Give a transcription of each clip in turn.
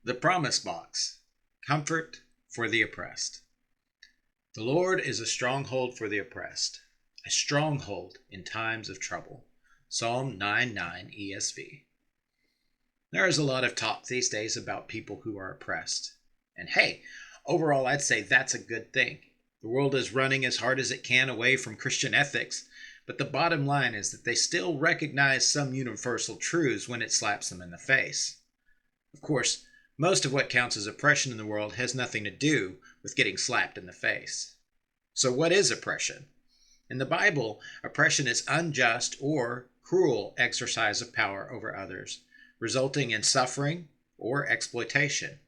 The Promise Box. Comfort for the oppressed. The Lord is a stronghold for the oppressed, a stronghold in times of trouble. Psalm 9:9 ESV. There is a lot of talk these days about people who are oppressed. And hey, overall I'd say that's a good thing. The world is running as hard as it can away from Christian ethics, but the bottom line is that they still recognize some universal truths when it slaps them in the face. Of course, most of what counts as oppression in the world has nothing to do with getting slapped in the face. So what is oppression? In the Bible, oppression is unjust or cruel exercise of power over others, resulting in suffering or exploitation.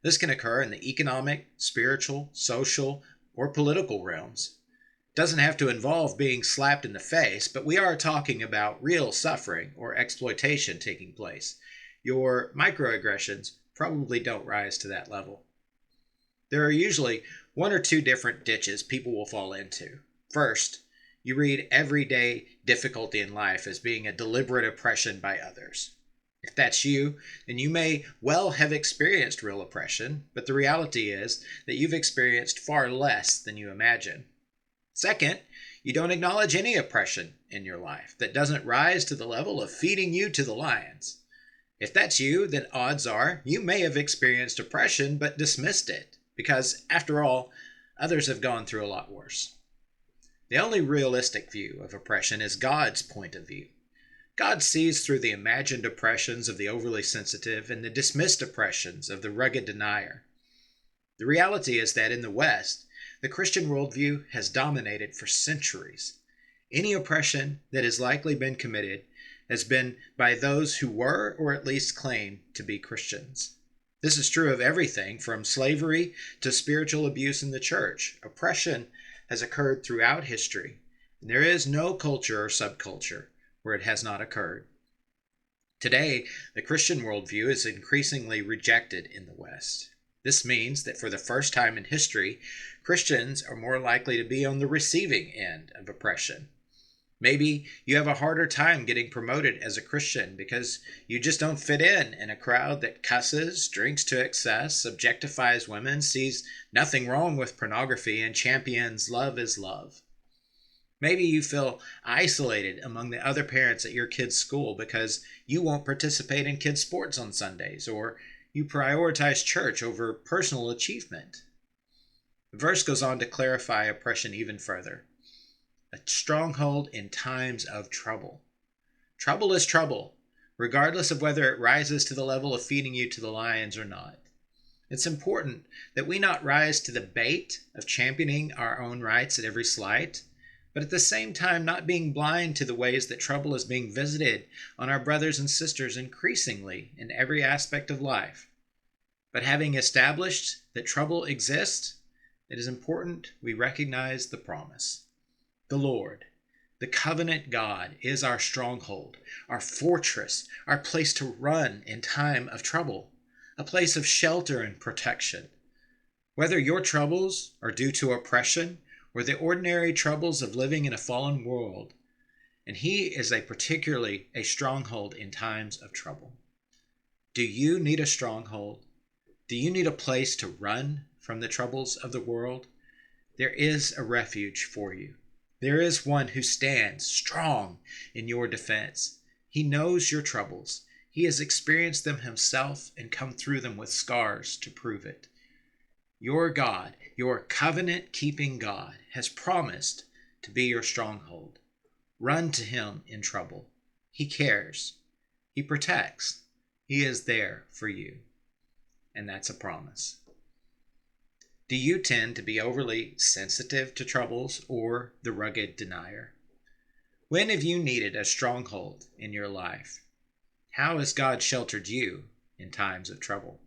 This can occur in the economic, spiritual, social, or political realms. It doesn't have to involve being slapped in the face, but we are talking about real suffering or exploitation taking place. Your microaggressions probably don't rise to that level. There are usually one or two different ditches people will fall into. First, you read everyday difficulty in life as being a deliberate oppression by others. If that's you, then you may well have experienced real oppression, but the reality is that you've experienced far less than you imagine. Second, you don't acknowledge any oppression in your life that doesn't rise to the level of feeding you to the lions. If that's you, then odds are you may have experienced oppression but dismissed it, because, after all, others have gone through a lot worse. The only realistic view of oppression is God's point of view. God sees through the imagined oppressions of the overly sensitive and the dismissed oppressions of the rugged denier. The reality is that in the West, the Christian worldview has dominated for centuries. Any oppression that has likely been committed has been by those who were, or at least claim, to be Christians. This is true of everything from slavery to spiritual abuse in the church. Oppression has occurred throughout history, and there is no culture or subculture where it has not occurred. Today, the Christian worldview is increasingly rejected in the West. This means that for the first time in history, Christians are more likely to be on the receiving end of oppression. Maybe you have a harder time getting promoted as a Christian because you just don't fit in a crowd that cusses, drinks to excess, objectifies women, sees nothing wrong with pornography, and champions love is love. Maybe you feel isolated among the other parents at your kid's school because you won't participate in kids' sports on Sundays, or you prioritize church over personal achievement. The verse goes on to clarify oppression even further. A stronghold in times of trouble. Trouble is trouble, regardless of whether it rises to the level of feeding you to the lions or not. It's important that we not rise to the bait of championing our own rights at every slight, but at the same time not being blind to the ways that trouble is being visited on our brothers and sisters increasingly in every aspect of life. But having established that trouble exists, it is important we recognize the promise. The Lord, the covenant God, is our stronghold, our fortress, our place to run in time of trouble, a place of shelter and protection. Whether your troubles are due to oppression or the ordinary troubles of living in a fallen world, and He is particularly a stronghold in times of trouble. Do you need a stronghold? Do you need a place to run from the troubles of the world? There is a refuge for you. There is one who stands strong in your defense. He knows your troubles. He has experienced them himself and come through them with scars to prove it. Your God, your covenant-keeping God, has promised to be your stronghold. Run to Him in trouble. He cares. He protects. He is there for you. And that's a promise. Do you tend to be overly sensitive to troubles or the rugged denier? When have you needed a stronghold in your life? How has God sheltered you in times of trouble?